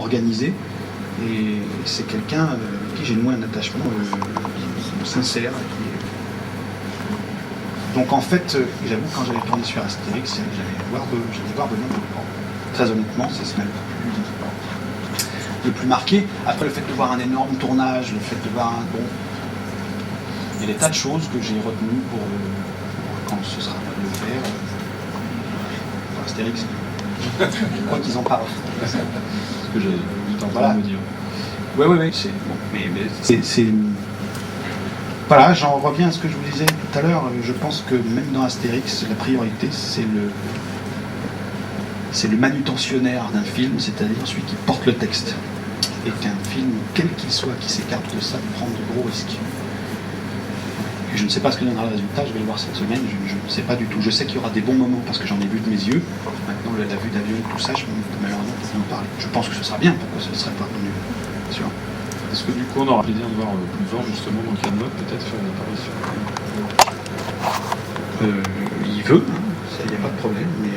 organisé. Et c'est quelqu'un avec qui j'ai noué un attachement sincère. Donc en fait, j'avoue, quand j'avais tourné sur Astérix, j'allais voir Benoît Boutron. Très honnêtement, c'est ce même le plus marqué. Après, le fait de voir un énorme tournage, le fait de voir un... Bon, il y a des tas de choses que j'ai retenues pour quand ce sera de le faire. Pour Astérix. Je crois qu'ils en parlent. C'est ce que j'ai en train de me dire. Oui, c'est bon, mais c'est... Voilà, j'en reviens à ce que je vous disais tout à l'heure. Je pense que même dans Astérix, la priorité, c'est le manutentionnaire d'un film, c'est-à-dire celui qui porte le texte. Et qu'un film, quel qu'il soit, qui s'écarte de ça, prend de gros risques. Et je ne sais pas ce que donnera le résultat, je vais le voir cette semaine, je ne sais pas du tout. Je sais qu'il y aura des bons moments parce que j'en ai vu de mes yeux. Maintenant, la vue d'avion, tout ça, je peux malheureusement pas en parler. Je pense que ce sera bien, pourquoi ce ne serait pas mieux, bien sûr. Est-ce que du coup on aura plaisir de voir Plouzan justement dans Camelot peut-être faire une apparition? Il veut, il n'y a pas de problème, mais...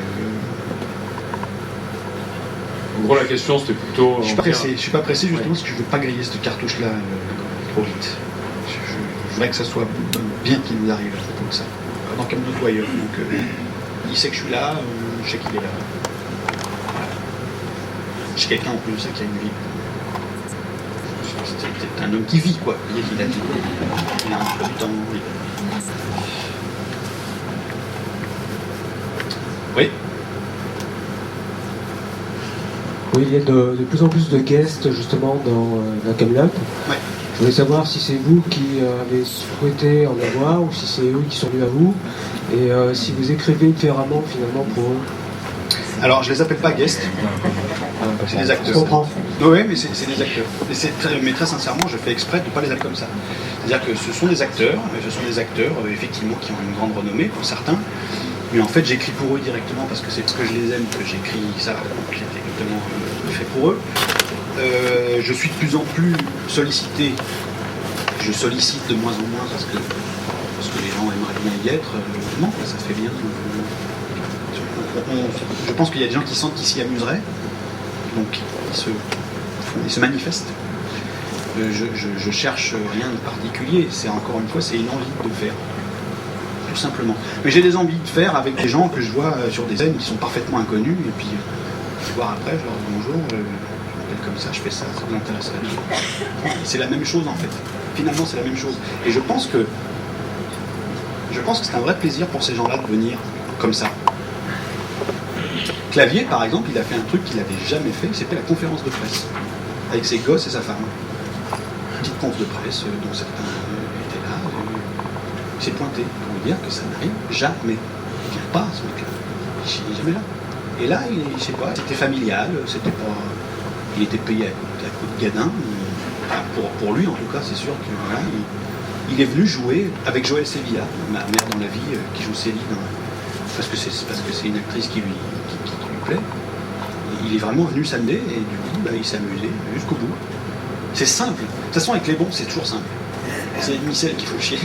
En gros la question c'était plutôt... Je suis pas pressé justement parce que je ne veux pas griller cette cartouche-là trop vite. Je voudrais que ça soit bien qu'il nous arrive comme ça. Dans Camelot ou ailleurs. Donc il sait que je suis là, je sais qu'il est là. Voilà. Je suis quelqu'un en plus, je sais qu'il y a une vie. C'est un homme qui vit, quoi. Il a dit. Il a un peu de temps. Oui. Oui, il y a de plus en plus de guests justement dans Camelot. Ouais. Je voulais savoir si c'est vous qui avez souhaité en avoir ou si c'est eux qui sont venus à vous et si vous écrivez différemment finalement pour eux. Alors, je les appelle pas guests. C'est des acteurs. Je comprends. Oui, mais c'est des acteurs. Mais très sincèrement, je fais exprès de ne pas les appeler comme ça. C'est-à-dire que ce sont des acteurs, effectivement qui ont une grande renommée pour certains. Mais en fait, j'écris pour eux directement parce que c'est parce que je les aime que j'écris ça. Donc, c'est exactement fait pour eux. Je suis de plus en plus sollicité. Je sollicite de moins en moins parce que les gens aimeraient bien y être. Non, ça fait bien. Je pense qu'il y a des gens qui sentent qu'ils s'y amuseraient. Donc, ils se manifestent. Je cherche rien de particulier. C'est encore une fois, c'est une envie de faire. Tout simplement. Mais j'ai des envies de faire avec des gens que je vois sur des scènes qui sont parfaitement inconnus. Et puis, je vois après, je leur dis bonjour, je m'appelle comme ça, je fais ça, ça vous intéresserait. C'est la même chose en fait. Finalement, c'est la même chose. Et je pense que c'est un vrai plaisir pour ces gens-là de venir comme ça. Clavier, par exemple, il a fait un truc qu'il n'avait jamais fait, c'était la conférence de presse, avec ses gosses et sa femme. Petite conf de presse dont certains étaient là. Il s'est pointé pour vous dire que ça n'arrive jamais. Il vient pas, ce mec-là. Il n'est jamais là. Et là, je sais pas, c'était familial, c'était pas... Il était payé à coup de gadin. Pour lui, en tout cas, c'est sûr que voilà, il est venu jouer avec Joël Sevilla, ma mère dans la vie, qui joue Céline, parce que c'est une actrice qui lui plaît. Il est vraiment venu samedi et du coup, il s'est amusé jusqu'au bout. C'est simple. De toute façon, avec les bons, c'est toujours simple. C'est les demi-selles qu'il faut chier.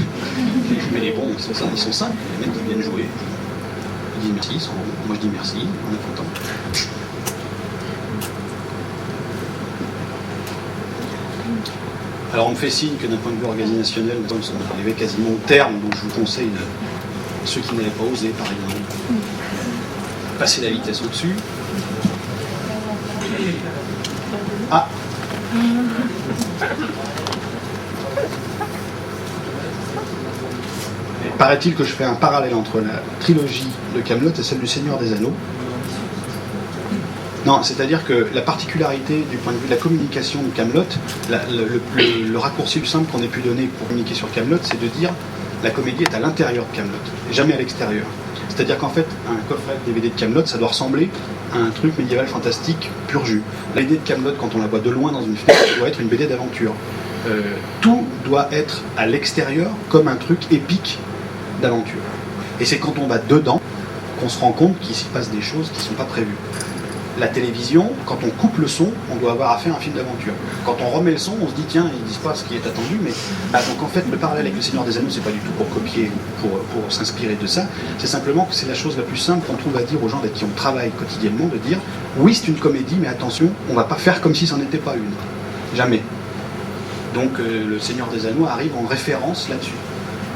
Mais les bons, ils sont simples. Les mecs, ils viennent jouer. Ils disent merci, ils sont bons. Moi, je dis merci, on est content. Alors, on me fait signe que d'un point de vue organisationnel, nous sommes arrivés quasiment au terme, donc je vous conseille, ceux qui n'avaient pas osé, par exemple, passer la vitesse au-dessus. Ah! Paraît-il que je fais un parallèle entre la trilogie de Camelot et celle du Seigneur des Anneaux. Non, c'est-à-dire que la particularité du point de vue de la communication de Camelot, le raccourci le simple qu'on ait pu donner pour communiquer sur Camelot, c'est de dire la comédie est à l'intérieur de Camelot, jamais à l'extérieur. C'est-à-dire qu'en fait, un coffret DVD de Camelot, ça doit ressembler à un truc médiéval fantastique pur jus. La BD de Camelot, quand on la voit de loin dans une fenêtre, doit être une BD d'aventure. Tout doit être à l'extérieur comme un truc épique d'aventure. Et c'est quand on va dedans qu'on se rend compte qu'il s'y passe des choses qui ne sont pas prévues. La télévision, quand on coupe le son, on doit avoir affaire à un film d'aventure. Quand on remet le son, on se dit tiens, ils disent pas ce qui est attendu, mais donc en fait le parallèle avec le Seigneur des Anneaux, c'est pas du tout pour copier ou pour s'inspirer de ça, c'est simplement que c'est la chose la plus simple qu'on trouve à dire aux gens avec qui on travaille quotidiennement, de dire oui c'est une comédie, mais attention, on va pas faire comme si c'en était pas une. Jamais. Donc le Seigneur des Anneaux arrive en référence là-dessus.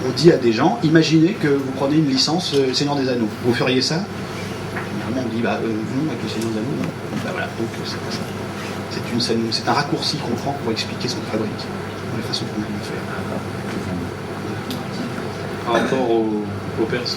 On dit à des gens, imaginez que vous prenez une licence Seigneur des Anneaux, vous feriez ça? Généralement on dit non, avec le Seigneur des Anneaux, non. Ben voilà, donc c'est pas ça. C'est un raccourci qu'on prend pour expliquer ce qu'on fabrique, de la façon qu'on aime le faire. Par rapport au perso.